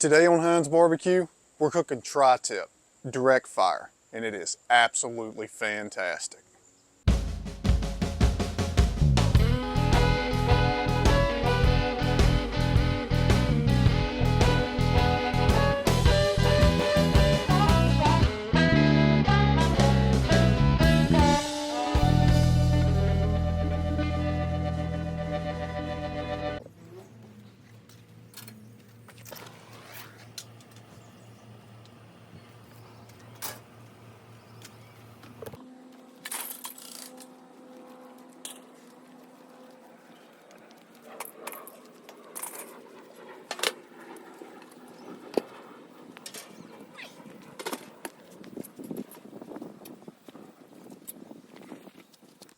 Today on Heinz Barbecue, we're cooking tri-tip, direct fire, and it is absolutely fantastic.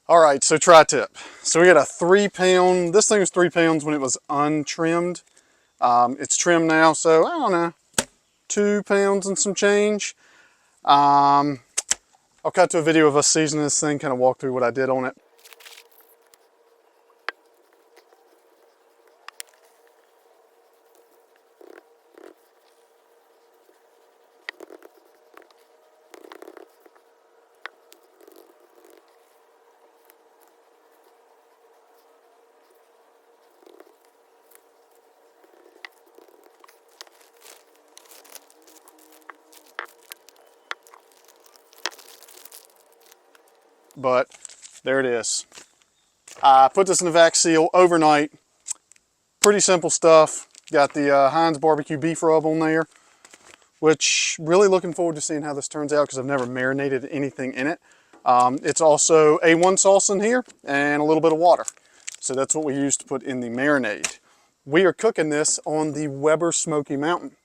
All right, so tri-tip. So we got a 3 pound, this thing was 3 pounds when it was untrimmed. It's trimmed now, so I don't know, 2 pounds and some change. I'll cut to a video of us seasoning this thing, kind of walk through what I did on it. But there it is. I put this in the vac seal overnight. Pretty simple stuff. Got the Heinz Barbecue beef rub on there, which really looking forward to seeing how this turns out because I've never marinated anything in it. It's also A1 sauce in here and a little bit of water. So that's what we use to put in the marinade. We are cooking this on the Weber Smoky Mountain.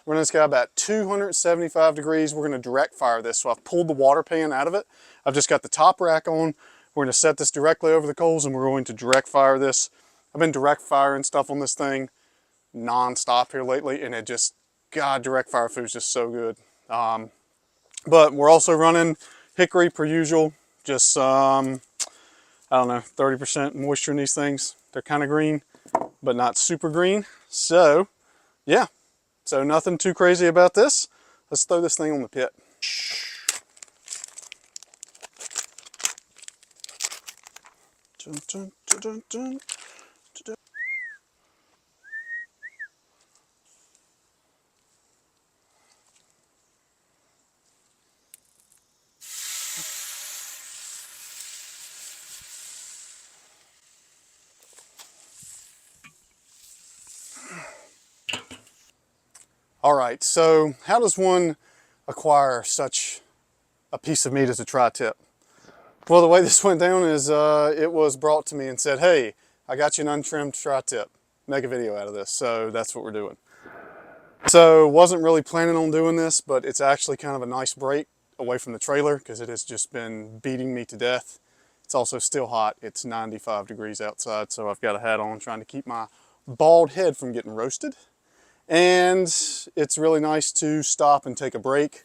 We're running this guy about 275 degrees. We're gonna direct fire this. So I've pulled the water pan out of it. I've just got the top rack on. We're gonna set this directly over the coals and we're going to direct fire this. I've been direct firing stuff on this thing non-stop here lately, and it just, God, direct fire food is just so good. But we're also running hickory per usual, just I don't know, 30% moisture in these things. They're kind of green, but not super green. So yeah, so nothing too crazy about this. Let's throw this thing on the pit. Dun, dun, dun, dun, dun. All right, so how does one acquire such a piece of meat as a tri-tip? Well, the way this went down is it was brought to me and said, hey, I got you an untrimmed tri-tip. Make a video out of this. So that's what we're doing. So wasn't really planning on doing this, but it's actually kind of a nice break away from the trailer because it has just been beating me to death. It's also still hot. It's 95 degrees outside, so I've got a hat on trying to keep my bald head from getting roasted. And it's really nice to stop and take a break,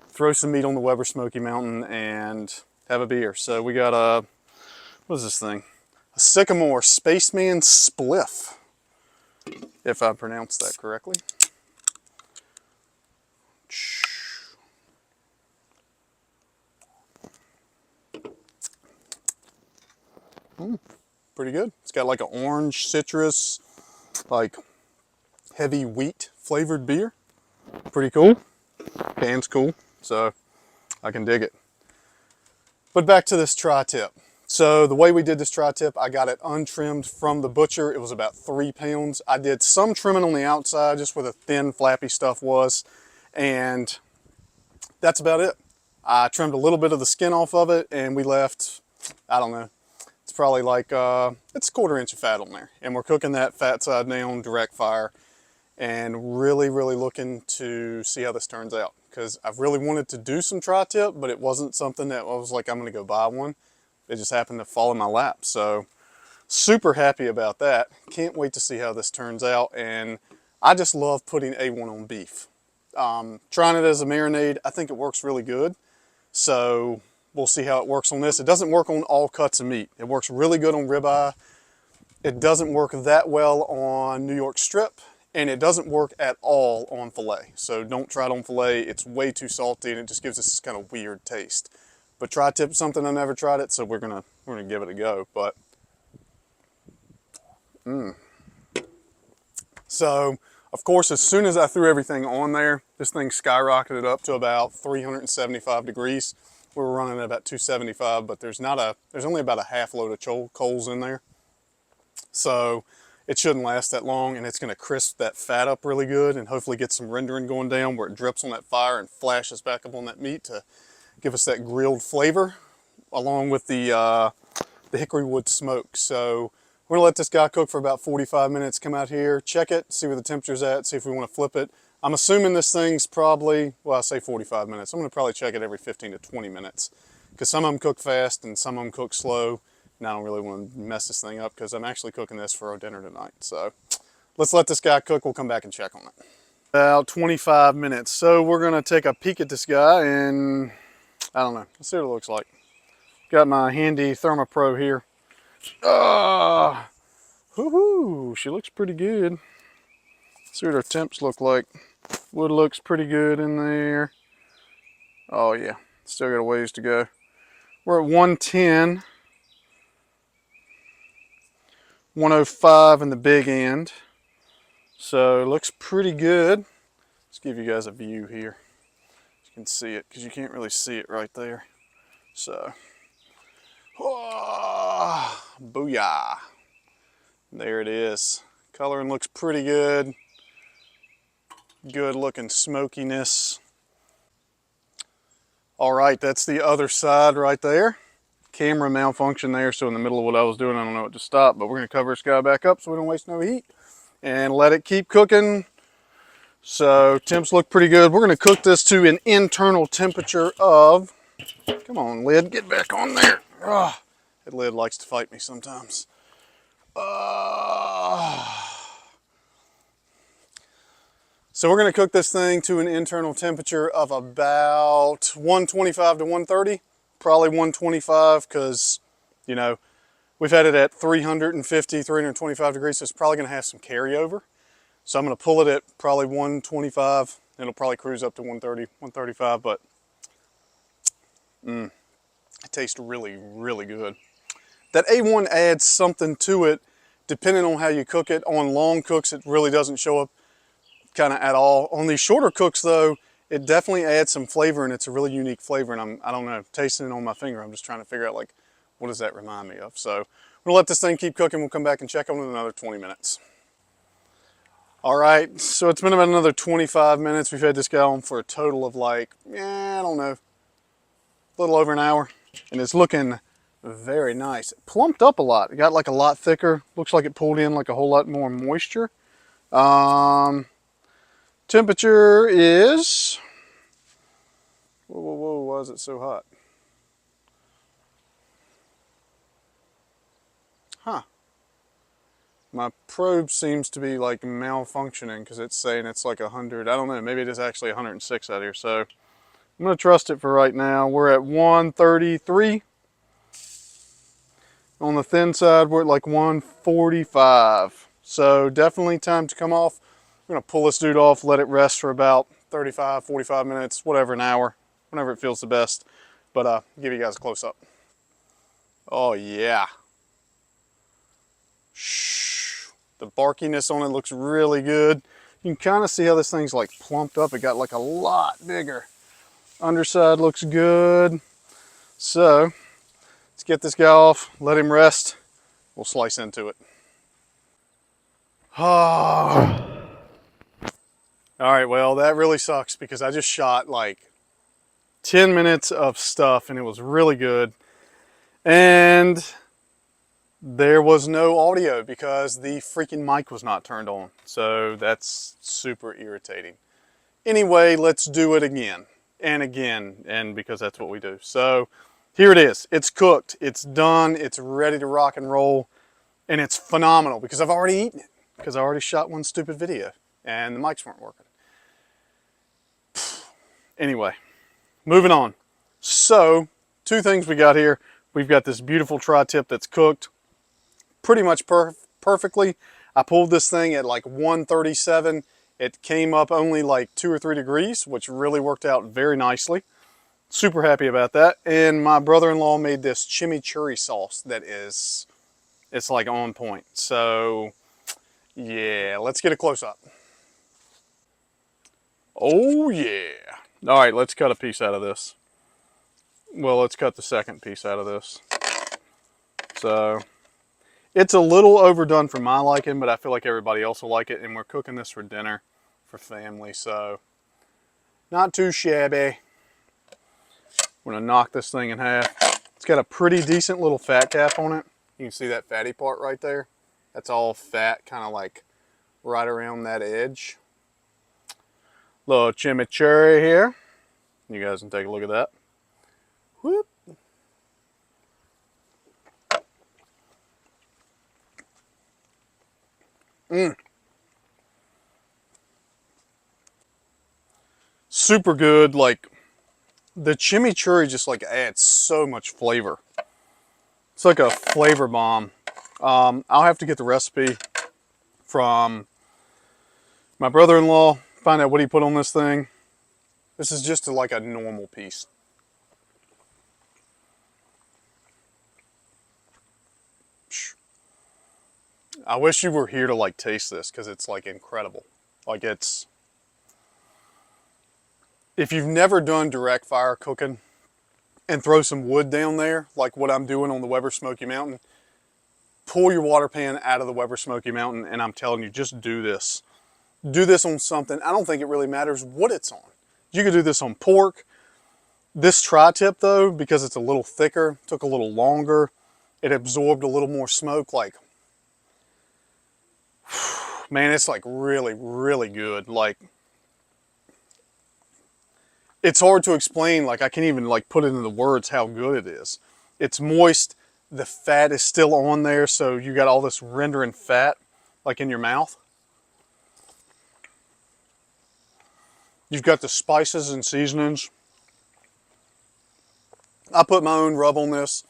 throw some meat on the Weber Smoky Mountain, and have a beer. So we got a, what is this thing? A Sycamore Spaceman Spliff, if I pronounced that correctly. Pretty good. It's got like an orange citrus, like heavy wheat flavored beer. Pretty cool. Pan's cool, so I can dig it. But back to this tri-tip. So the way we did this tri-tip, I got it untrimmed from the butcher. It was about 3 pounds. I did some trimming on the outside, just where the thin flappy stuff was, and that's about it. I trimmed a little bit of the skin off of it, and we left, I don't know, it's probably like, it's a 1/4 inch of fat on there. And we're cooking that fat side down, direct fire, and really looking to see how this turns out. Because I've really wanted to do some tri-tip, but it wasn't something that I was like, I'm gonna go buy one. It just happened to fall in my lap. So super happy about that. Can't wait to see how this turns out. And I just love putting A1 on beef. Trying it as a marinade, I think it works really good. So we'll see how it works on this. It doesn't work on all cuts of meat. It works really good on ribeye. It doesn't work that well on New York strip, and it doesn't work at all on filet. So don't try it on filet. It's way too salty and it just gives this kind of weird taste. But tri-tip something I never tried it, so we're gonna give it a go. But so of course, as soon as I threw everything on there, this thing skyrocketed up to about 375 degrees. We were running at about 275, but there's only about a half load of coals in there. So it shouldn't last that long, and it's gonna crisp that fat up really good and hopefully get some rendering going down where it drips on that fire and flashes back up on that meat to give us that grilled flavor along with the hickory wood smoke. So we're gonna let this guy cook for about 45 minutes, come out here, check it, see where the temperature's at, see if we wanna flip it. I'm assuming this thing's probably, well, I say 45 minutes. I'm gonna probably check it every 15 to 20 minutes because some of them cook fast and some of them cook slow. And I don't really want to mess this thing up because I'm actually cooking this for our dinner tonight. So let's let this guy cook. We'll come back and check on it. About 25 minutes. So we're gonna take a peek at this guy and I don't know, let's see what it looks like. Got my handy ThermoPro here. Woohoo, she looks pretty good. Let's see what our temps look like. Wood looks pretty good in there. Oh yeah, still got a ways to go. We're at 110. 105 in the big end. So it looks pretty good. Let's give you guys a view here. You can see it because you can't really see it right there. So, oh, booyah. There it is. Coloring looks pretty good. Good looking smokiness. All right, that's the other side right there. Camera malfunction there, so in the middle of what I was doing, I don't know what to stop, but we're gonna cover this guy back up so we don't waste no heat and let it keep cooking. So temps look pretty good. We're gonna cook this to an internal temperature of, come on lid, get back on there. That lid likes to fight me sometimes. So we're gonna cook this thing to an internal temperature of about 125 to 130. Probably 125 because, you know, we've had it at 350, 325 degrees, so it's probably gonna have some carryover. So I'm gonna pull it at probably 125. It'll probably cruise up to 130, 135, but it tastes really, really good. That A1 adds something to it depending on how you cook it. On long cooks, it really doesn't show up kind of at all. On these shorter cooks though, it definitely adds some flavor, and it's a really unique flavor, and I don't know, tasting it on my finger, I'm just trying to figure out like, what does that remind me of? So we'll let this thing keep cooking. We'll come back and check on it in another 20 minutes. All right, so it's been about another 25 minutes. We've had this guy on for a total of like, I don't know, a little over an hour, and it's looking very nice. It plumped up a lot. It got like a lot thicker. Looks like it pulled in like a whole lot more moisture. Temperature is, whoa, why is it so hot? Huh. My probe seems to be like malfunctioning because it's saying it's like 100. I don't know, maybe it is actually 106 out here. So I'm gonna trust it for right now. We're at 133. On the thin side, we're at like 145. So definitely time to come off. I'm gonna pull this dude off, let it rest for about 35, 45 minutes, whatever, an hour, whenever it feels the best. But give you guys a close up. Oh yeah. Shh. The barkiness on it looks really good. You can kind of see how this thing's like plumped up. It got like a lot bigger. Underside looks good. So let's get this guy off, let him rest. We'll slice into it. Oh. All right, well, that really sucks because I just shot like 10 minutes of stuff and it was really good. And there was no audio because the freaking mic was not turned on. So that's super irritating. Anyway, let's do it again and again, and because that's what we do. So here it is. It's cooked, it's done, it's ready to rock and roll, and it's phenomenal because I've already eaten it because I already shot one stupid video and the mics weren't working. Anyway, moving on. So, two things we got here. We've got this beautiful tri-tip that's cooked pretty much perfectly. I pulled this thing at like 137. It came up only like 2 or 3 degrees, which really worked out very nicely. Super happy about that. And my brother-in-law made this chimichurri sauce that is, it's like on point. So yeah, let's get a close up. Oh yeah. All right, let's cut a piece out of this. Well, let's cut the second piece out of this. So it's a little overdone for my liking, but I feel like everybody else will like it. And we're cooking this for dinner for family, so not too shabby. We're gonna knock this thing in half. It's got a pretty decent little fat cap on it. You can see that fatty part right there. That's all fat, kind of like right around that edge. Little chimichurri here. You guys can take a look at that. Whoop. Super good. Like the chimichurri just like adds so much flavor. It's like a flavor bomb. I'll have to get the recipe from my brother-in-law, find out what he put on this thing. This is just like a normal piece. I wish you were here to like taste this because it's like incredible. Like it's, if you've never done direct fire cooking and throw some wood down there, like what I'm doing on the Weber Smoky Mountain, pull your water pan out of the Weber Smoky Mountain and I'm telling you, just do this. Do this on something. I don't think it really matters what it's on. You could do this on pork. This tri-tip though, because it's a little thicker, took a little longer. It absorbed a little more smoke. Like, man, it's like really, really good. Like, it's hard to explain. Like, I can't even like put it into words how good it is. It's moist. The fat is still on there, so you got all this rendering fat like in your mouth. You've got the spices and seasonings. I put my own rub on this.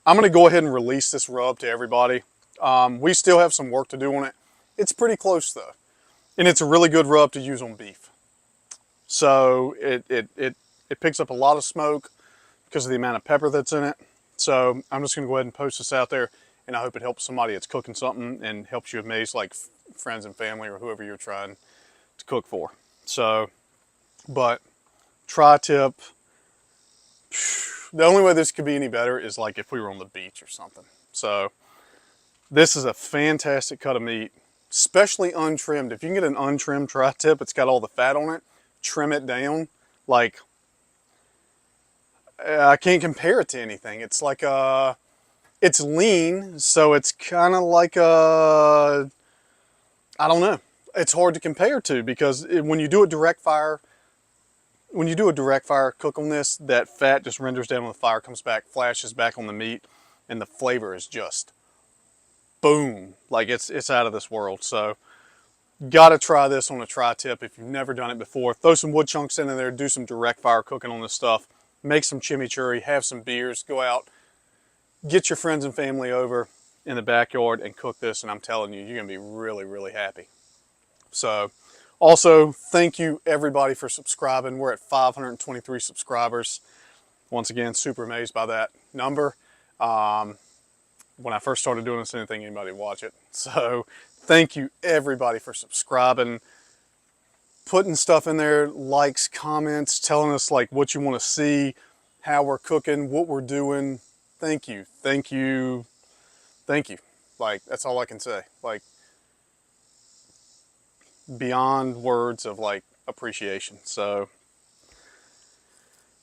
I'm going to go ahead and release this rub to everybody. We still have some work to do on it. It's pretty close though. And it's a really good rub to use on beef. So it picks up a lot of smoke because of the amount of pepper that's in it. So I'm just going to go ahead and post this out there, and I hope it helps somebody that's cooking something and helps you amaze like friends and family or whoever you're trying to cook for. So, but tri-tip, the only way this could be any better is like if we were on the beach or something. So this is a fantastic cut of meat, especially untrimmed. If you can get an untrimmed tri-tip, it's got all the fat on it, trim it down. Like, I can't compare it to anything. It's like it's lean, so it's kind of like I don't know. It's hard to compare to because when you do a direct fire, cook on this, that fat just renders down on the fire, comes back, flashes back on the meat, and the flavor is just boom. Like it's out of this world. So gotta try this on a tri-tip if you've never done it before. Throw some wood chunks in there, do some direct fire cooking on this stuff. Make some chimichurri, have some beers, go out, get your friends and family over in the backyard and cook this, and I'm telling you, you're gonna be really, really happy. So, also, thank you everybody for subscribing. We're at 523 subscribers. Once again, super amazed by that number. When I first started doing this, I didn't think anybody would watch it. So, thank you everybody for subscribing, putting stuff in there, likes, comments, telling us like what you want to see, how we're cooking, what we're doing. Thank you, thank you, thank you. Like, that's all I can say. Like, beyond words of like appreciation. So,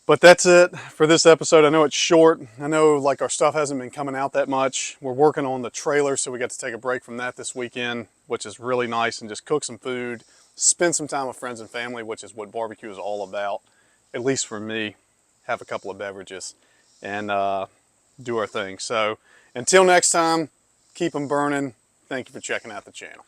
but that's it for this episode. I know it's short. I know like our stuff hasn't been coming out that much. We're working on the trailer, so we got to take a break from that this weekend, which is really nice, and just cook some food, spend some time with friends and family, which is what barbecue is all about, at least for me. Have a couple of beverages and do our thing. So until next time, keep them burning. Thank you for checking out the channel.